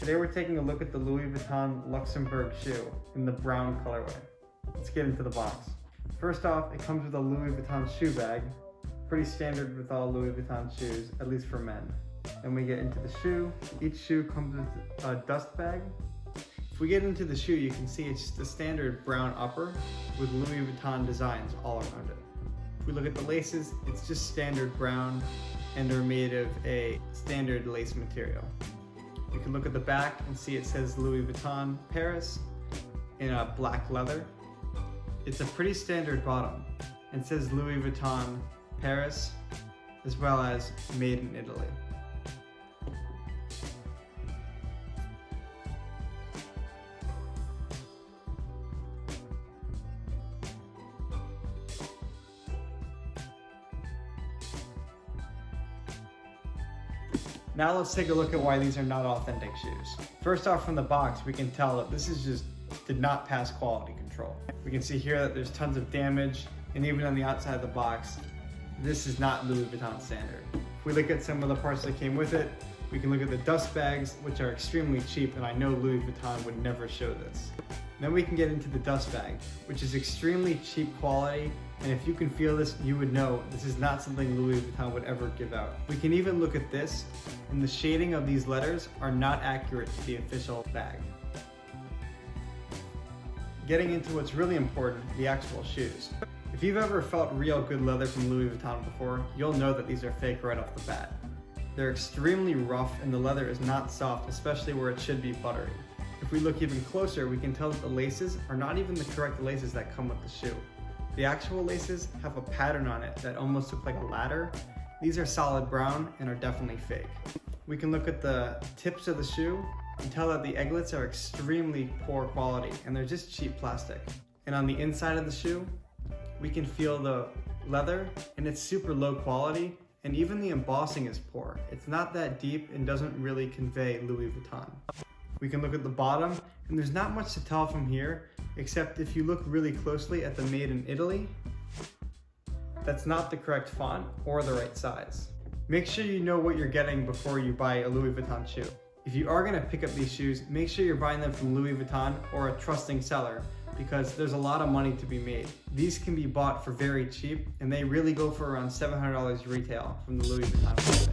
Today we're taking a look at the Louis Vuitton Luxembourg shoe in the brown colorway. Let's get into the box. First off, it comes with a Louis Vuitton shoe bag. Pretty standard with all Louis Vuitton shoes, at least for men. Then we get into the shoe. Each shoe comes with a dust bag. If we get into the shoe, you can see it's just a standard brown upper with Louis Vuitton designs all around it. If we look at the laces, it's just standard brown and are made of a standard lace material. You can look at the back and see it says Louis Vuitton Paris in a black leather. It's a pretty standard bottom and says Louis Vuitton Paris as well as made in Italy. Now let's take a look at why these are not authentic shoes. First off, from the box, we can tell that this did not pass quality control. We can see here that there's tons of damage, and even on the outside of the box, this is not Louis Vuitton standard. If we look at some of the parts that came with it, we can look at the dust bags, which are extremely cheap, and I know Louis Vuitton would never show this. Then we can get into the dust bag, which is extremely cheap quality, and if you can feel this, you would know this is not something Louis Vuitton would ever give out. We can even look at this, and the shading of these letters are not accurate to the official bag. Getting into what's really important, the actual shoes. If you've ever felt real good leather from Louis Vuitton before, you'll know that these are fake right off the bat. They're extremely rough and the leather is not soft, especially where it should be buttery. If we look even closer, we can tell that the laces are not even the correct laces that come with the shoe. The actual laces have a pattern on it that almost look like a ladder. These are solid brown and are definitely fake. We can look at the tips of the shoe and tell that the eglets are extremely poor quality and they're just cheap plastic. And on the inside of the shoe, we can feel the leather and it's super low quality, and even the embossing is poor. It's not that deep and doesn't really convey Louis Vuitton. We can look at the bottom and there's not much to tell from here, except if you look really closely at the made in Italy, that's not the correct font or the right size. Make sure you know what you're getting before you buy a Louis Vuitton shoe. If you are gonna pick up these shoes, make sure you're buying them from Louis Vuitton or a trusting seller, because there's a lot of money to be made. These can be bought for very cheap, and they really go for around $700 retail from the Louis Vuitton website.